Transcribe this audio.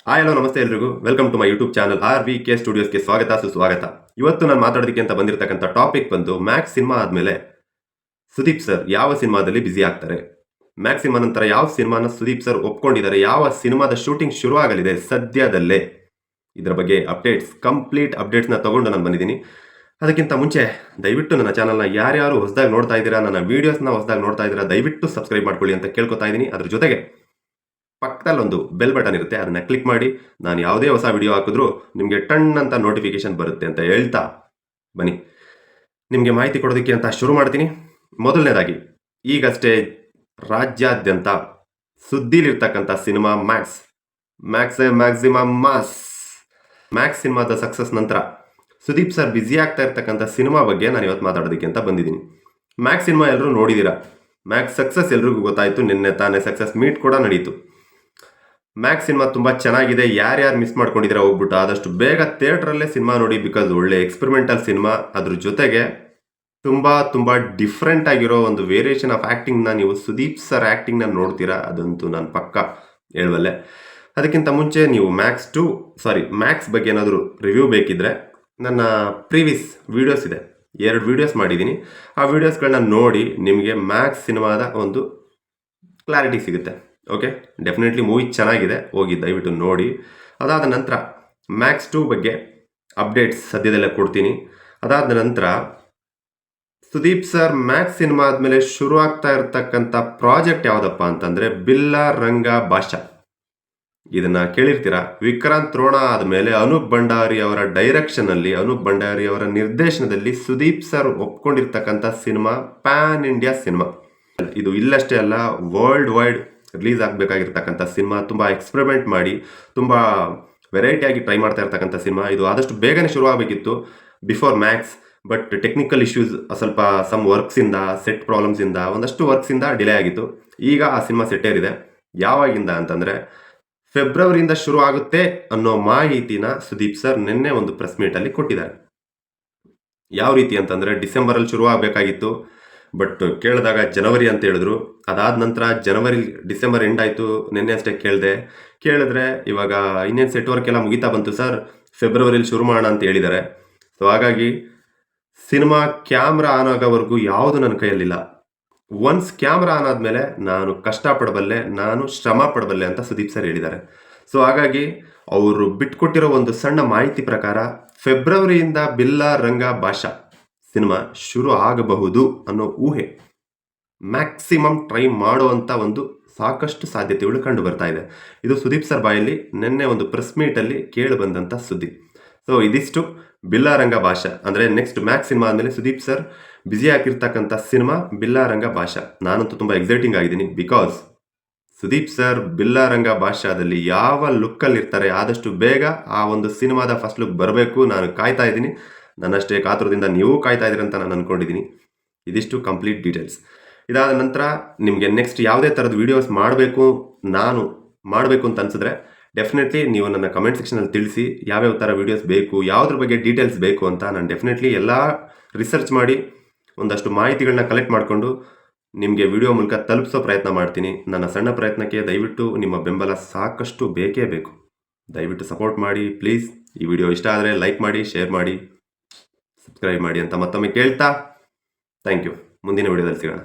Hi hello ನಮಸ್ತೆ ಎಲ್ರಿಗೂ welcome to my YouTube channel RVK ಸ್ಟುಡಿಯೋಸ್ಗೆ ಸ್ವಾಗತ ಸುಸ್ವಾಗತ. ಇವತ್ತು ನಾನು ಮಾತಾಡೋದಕ್ಕೆ ಅಂತ ಬಂದಿರತಕ್ಕಂಥ ಟಾಪಿಕ್ ಬಂದು ಮ್ಯಾಕ್ಸ್ ಸಿನಿಮಾ ಆದಮೇಲೆ ಸುದೀಪ್ ಸರ್ ಯಾವ ಸಿನಿಮಾದಲ್ಲಿ ಬ್ಯುಸಿ ಆಗ್ತಾರೆ, ಮ್ಯಾಕ್ಸ್ ಸಿನಿಮಾ ನಂತರ ಯಾವ ಸಿನಿಮಾನ ಸುದೀಪ್ ಸರ್ ಒಪ್ಕೊಂಡಿದ್ದಾರೆ, ಯಾವ ಸಿನಿಮಾದ ಶೂಟಿಂಗ್ ಶುರುವಾಗಲಿದೆ ಸದ್ಯದಲ್ಲೇ, ಇದರ ಬಗ್ಗೆ ಕಂಪ್ಲೀಟ್ ಅಪ್ಡೇಟ್ಸ್ನ ತಗೊಂಡು ನಾನು ಬಂದಿದ್ದೀನಿ. ಅದಕ್ಕಿಂತ ಮುಂಚೆ ದಯವಿಟ್ಟು ನನ್ನ ಚಾನಲ್ನ ಯಾರ್ಯಾರು ಹೊಸದಾಗಿ ನೋಡ್ತಾ ಇದ್ದೀರಾ, ನನ್ನ ವೀಡಿಯೋಸ್ನ ಹೊಸದಾಗಿ ನೋಡ್ತಾ ಇದ್ದೀರಾ, ದಯವಿಟ್ಟು ಸಬ್ಸ್ಕ್ರೈಬ್ ಮಾಡ್ಕೊಳ್ಳಿ ಅಂತ ಕೇಳ್ಕೊತಾ ಇದ್ದೀನಿ. ಅದ್ರ ಜೊತೆಗೆ ಪಕ್ಕದಲ್ಲಿ ಒಂದು ಬೆಲ್ ಬಟನ್ ಇರುತ್ತೆ, ಅದನ್ನ ಕ್ಲಿಕ್ ಮಾಡಿ ನಾನು ಯಾವುದೇ ಹೊಸ ವಿಡಿಯೋ ಹಾಕಿದ್ರೂ ನಿಮಗೆ ಟನ್ ಅಂತ ನೋಟಿಫಿಕೇಶನ್ ಬರುತ್ತೆ ಅಂತ ಹೇಳ್ತಾ ಬನ್ನಿ ನಿಮಗೆ ಮಾಹಿತಿ ಕೊಡೋದಕ್ಕೆ ಅಂತ ಶುರು ಮಾಡ್ತೀನಿ. ಮೊದಲನೇದಾಗಿ ಈಗಷ್ಟೇ ರಾಜ್ಯಾದ್ಯಂತ ಸುದ್ದಿಲಿರ್ತಕ್ಕಂಥ ಸಿನಿಮಾ ಮ್ಯಾಕ್ಸಿಮಮ್ ಮ್ಯಾಕ್ಸ್ ಸಿನಿಮಾದ ಸಕ್ಸಸ್ ನಂತರ ಸುದೀಪ್ ಸರ್ ಬ್ಯುಸಿ ಆಗ್ತಾ ಇರ್ತಕ್ಕಂಥ ಸಿನಿಮಾ ಬಗ್ಗೆ ನಾನು ಇವತ್ತು ಮಾತಾಡೋದಕ್ಕೆ ಅಂತ ಬಂದಿದ್ದೀನಿ. ಮ್ಯಾಕ್ಸ್ ಸಿನಿಮಾ ಎಲ್ಲರೂ ನೋಡಿದ್ದೀರಾ, ಮ್ಯಾಕ್ಸ್ ಸಕ್ಸಸ್ ಎಲ್ರಿಗೂ ಗೊತ್ತಾಯಿತು, ನಿನ್ನೆ ತಾನೇ ಸಕ್ಸಸ್ ಮೀಟ್ ಕೂಡ ನಡೀತು. ಮ್ಯಾಕ್ಸ್ ಸಿನಿಮಾ ತುಂಬ ಚೆನ್ನಾಗಿದೆ, ಯಾರ್ಯಾರು ಮಿಸ್ ಮಾಡ್ಕೊಂಡಿದ್ರೆ ಹೋಗ್ಬಿಟ್ಟು ಆದಷ್ಟು ಬೇಗ ಥಿಯೇಟ್ರಲ್ಲೇ ಸಿನಿಮಾ ನೋಡಿ. ಬಿಕಾಸ್ ಒಳ್ಳೆ ಎಕ್ಸ್ಪೆರಿಮೆಂಟಲ್ ಸಿನಿಮಾ, ಅದ್ರ ಜೊತೆಗೆ ತುಂಬ ಡಿಫ್ರೆಂಟ್ ಆಗಿರೋ ಒಂದು ವೇರಿಯೇಷನ್ ಆಫ್ ಆ್ಯಕ್ಟಿಂಗ್ನ ನೀವು ಸುದೀಪ್ ಸರ್ ಆ್ಯಕ್ಟಿಂಗ್ನ ನೋಡ್ತೀರಾ, ಅದಂತೂ ನಾನು ಪಕ್ಕ ಹೇಳುವಲ್ಲೇ. ಅದಕ್ಕಿಂತ ಮುಂಚೆ ನೀವು ಮ್ಯಾಕ್ಸ್ ಬಗ್ಗೆ ಏನಾದರೂ ರಿವ್ಯೂ ಬೇಕಿದ್ರೆ ನನ್ನ ಪ್ರೀವಿಯಸ್ ವೀಡಿಯೋಸ್ ಇದೆ, 2 ವೀಡಿಯೋಸ್ ಮಾಡಿದ್ದೀನಿ. ಆ ವೀಡಿಯೋಸ್ಗಳನ್ನ ನೋಡಿ ನಿಮಗೆ ಮ್ಯಾಕ್ಸ್ ಸಿನಿಮಾದ ಒಂದು ಕ್ಲಾರಿಟಿ ಸಿಗುತ್ತೆ. ಓಕೆ, ಡೆಫಿನೆಟ್ಲಿ ಮೂವಿ ಚೆನ್ನಾಗಿದೆ, ಹೋಗಿ ದಯವಿಟ್ಟು ನೋಡಿ. ಅದಾದ ನಂತರ ಮ್ಯಾಕ್ಸ್ 2 ಬಗ್ಗೆ ಅಪ್ಡೇಟ್ಸ್ ಸದ್ಯದಲ್ಲೇ ಕೊಡ್ತೀನಿ. ಅದಾದ ನಂತರ ಸುದೀಪ್ ಸರ್ ಮ್ಯಾಕ್ಸ್ ಸಿನಿಮಾ ಆದಮೇಲೆ ಶುರು ಆಗ್ತಾ ಇರತಕ್ಕಂಥ ಪ್ರಾಜೆಕ್ಟ್ ಯಾವುದಪ್ಪ ಅಂತಂದರೆ ಬಿಲ್ಲಾ ರಂಗ ಭಾಷಾ. ಇದನ್ನು ಕೇಳಿರ್ತೀರಾ. ವಿಕ್ರಾಂತ್ ರೋಣ ಆದಮೇಲೆ ಅನೂಪ್ ಭಂಡಾರಿ ಅವರ ಡೈರೆಕ್ಷನಲ್ಲಿ, ಅನೂಪ್ ಭಂಡಾರಿ ಅವರ ನಿರ್ದೇಶನದಲ್ಲಿ ಸುದೀಪ್ ಸರ್ ಒಪ್ಕೊಂಡಿರ್ತಕ್ಕಂಥ ಸಿನಿಮಾ ಪ್ಯಾನ್ ಇಂಡಿಯಾ ಸಿನಿಮಾ. ಇದು ಇಲ್ಲಷ್ಟೇ ಅಲ್ಲ, ವರ್ಲ್ಡ್ ವೈಡ್ ರಿಲೀಸ್ ಆಗಬೇಕಾಗಿರ್ತಕ್ಕಂಥ ಸಿನಿಮಾ. ತುಂಬ ಎಕ್ಸ್ಪೆರಿಮೆಂಟ್ ಮಾಡಿ ತುಂಬ ವೆರೈಟಿಯಾಗಿ ಟ್ರೈ ಮಾಡ್ತಾ ಇರ್ತಕ್ಕಂಥ ಸಿನಿಮಾ. ಇದು ಆದಷ್ಟು ಬೇಗನೆ ಶುರು ಆಗಬೇಕಿತ್ತು before Max, but technical issues, ಸ್ವಲ್ಪ ಸಮ್ ವರ್ಕ್ಸಿಂದ, ಸೆಟ್ ಪ್ರಾಬ್ಲಮ್ಸಿಂದ, ಒಂದಷ್ಟು ವರ್ಕ್ಸಿಂದ ಡಿಲೇ ಆಗಿತ್ತು. ಈಗ ಆ ಸಿನಿಮಾ ಸೆಟ್ಟೇರಿದೆ. ಯಾವಾಗಿಂದ ಅಂತಂದರೆ ಫೆಬ್ರವರಿಯಿಂದ ಶುರು ಆಗುತ್ತೆ ಅನ್ನೋ ಮಾಹಿತಿನ ಸುದೀಪ್ ಸರ್ ನಿನ್ನೆ ಒಂದು ಪ್ರೆಸ್ ಮೀಟಲ್ಲಿ ಕೊಟ್ಟಿದ್ದಾರೆ. ಯಾವ ರೀತಿ ಅಂತಂದರೆ ಡಿಸೆಂಬರಲ್ಲಿ ಶುರು ಆಗಬೇಕಾಗಿತ್ತು, ಬಟ್ ಕೇಳಿದಾಗ ಜನವರಿ ಅಂತ ಹೇಳಿದ್ರು. ಅದಾದ ನಂತರ ಡಿಸೆಂಬರ್ ಎಂಡ್ ಆಯಿತು. ನಿನ್ನೆ ಅಷ್ಟೇ ಕೇಳಿದ್ರೆ ಇವಾಗ ಇನ್ನೇನು ಸೆಟ್ ವರ್ಕ್ ಎಲ್ಲ ಮುಗಿತಾ ಬಂತು ಸರ್, ಫೆಬ್ರವರಿಲಿ ಶುರು ಮಾಡೋಣ ಅಂತ ಹೇಳಿದ್ದಾರೆ. ಸೊ ಹಾಗಾಗಿ ಸಿನಿಮಾ ಕ್ಯಾಮ್ರಾ ಆನ್ ಆಗೋವರೆಗೂ ಯಾವುದು ನನ್ನ ಕೈಯಲ್ಲಿಲ್ಲ. ಒನ್ಸ್ ಕ್ಯಾಮ್ರಾ ಆನ್ ಆದಮೇಲೆ ನಾನು ಕಷ್ಟಪಡಬಲ್ಲೆ, ನಾನು ಶ್ರಮ ಪಡಬಲ್ಲೆ ಅಂತ ಸುದೀಪ್ ಸರ್ ಹೇಳಿದ್ದಾರೆ. ಸೊ ಹಾಗಾಗಿ ಅವರು ಬಿಟ್ಕೊಟ್ಟಿರೋ ಒಂದು ಸಣ್ಣ ಮಾಹಿತಿ ಪ್ರಕಾರ ಫೆಬ್ರವರಿಯಿಂದ ಬಿಲ್ಲಾ ರಂಗ ಭಾಷಾ ಸಿನಿಮಾ ಶುರು ಆಗಬಹುದು ಅನ್ನೋ ಊಹೆ, ಮ್ಯಾಕ್ಸಿಮಮ್ ಟ್ರೈ ಮಾಡುವಂಥ ಒಂದು ಸಾಕಷ್ಟು ಸಾಧ್ಯತೆಗಳು ಕಂಡು ಬರ್ತಾ ಇದೆ. ಇದು ಸುದೀಪ್ ಸರ್ ಬಾಯಲ್ಲಿ ನಿನ್ನೆ ಒಂದು ಪ್ರೆಸ್ ಮೀಟಲ್ಲಿ ಕೇಳಿ ಬಂದಂಥ ಸುದ್ದಿ. ಸೊ ಇದಿಷ್ಟು ಬಿಲ್ಲಾ ರಂಗ ಭಾಷಾ, ಅಂದರೆ ನೆಕ್ಸ್ಟ್ ಮ್ಯಾಕ್ಸ್ ಸಿನಿಮಾ ಆದಮೇಲೆ ಸುದೀಪ್ ಸರ್ ಬ್ಯುಸಿ ಆಗಿರ್ತಕ್ಕಂಥ ಸಿನಿಮಾ ಬಿಲ್ಲಾ ರಂಗ ಭಾಷಾ. ನಾನಂತೂ ತುಂಬ ಎಕ್ಸೈಟಿಂಗ್ ಆಗಿದ್ದೀನಿ. ಬಿಕಾಸ್ ಸುದೀಪ್ ಸರ್ ಬಿಲ್ಲಾ ರಂಗ ಭಾಷಾದಲ್ಲಿ ಯಾವ ಲುಕ್ಕಲ್ಲಿರ್ತಾರೆ, ಆದಷ್ಟು ಬೇಗ ಆ ಒಂದು ಸಿನಿಮಾದ ಫಸ್ಟ್ ಲುಕ್ ಬರಬೇಕು. ನಾನು ಕಾಯ್ತಾ ಇದ್ದೀನಿ. ನನ್ನಷ್ಟೇ ಕಾತುರದಿಂದ ನೀವು ಕಾಯ್ತಾ ಇದ್ದೀರಿ ಅಂತ ನಾನು ಅಂದ್ಕೊಂಡಿದ್ದೀನಿ. ಇದಿಷ್ಟು ಕಂಪ್ಲೀಟ್ ಡೀಟೇಲ್ಸ್. ಇದಾದ ನಂತರ ನಿಮಗೆ ನೆಕ್ಸ್ಟ್ ಯಾವುದೇ ಥರದ ವೀಡಿಯೋಸ್ ನಾನು ಮಾಡಬೇಕು ಅಂತ ಅನಿಸಿದ್ರೆ ಡೆಫಿನೆಟ್ಲಿ ನೀವು ನನ್ನ ಕಮೆಂಟ್ ಸೆಕ್ಷನಲ್ಲಿ ತಿಳಿಸಿ, ಯಾವ್ಯಾವ ಥರ ವೀಡಿಯೋಸ್ ಬೇಕು, ಯಾವುದ್ರ ಬಗ್ಗೆ ಡೀಟೇಲ್ಸ್ ಬೇಕು ಅಂತ. ನಾನು ಡೆಫಿನೆಟ್ಲಿ ಎಲ್ಲ ರಿಸರ್ಚ್ ಮಾಡಿ ಒಂದಷ್ಟು ಮಾಹಿತಿಗಳನ್ನ ಕಲೆಕ್ಟ್ ಮಾಡಿಕೊಂಡು ನಿಮಗೆ ವಿಡಿಯೋ ಮೂಲಕ ತಲುಪಿಸೋ ಪ್ರಯತ್ನ ಮಾಡ್ತೀನಿ. ನನ್ನ ಸಣ್ಣ ಪ್ರಯತ್ನಕ್ಕೆ ದಯವಿಟ್ಟು ನಿಮ್ಮ ಬೆಂಬಲ ಸಾಕಷ್ಟು ಬೇಕೇ ಬೇಕು. ದಯವಿಟ್ಟು ಸಪೋರ್ಟ್ ಮಾಡಿ ಪ್ಲೀಸ್. ಈ ವಿಡಿಯೋ ಇಷ್ಟ ಆದರೆ ಲೈಕ್ ಮಾಡಿ, ಶೇರ್ ಮಾಡಿ, ಸಬ್ಸ್ಕ್ರೈಬ್ ಮಾಡಿ ಅಂತ ಮತ್ತೊಮ್ಮೆ ಕೇಳ್ತಾ ಥ್ಯಾಂಕ್ ಯು. ಮುಂದಿನ ವಿಡಿಯೋದಲ್ಲಿ ಸಿಗೋಣ.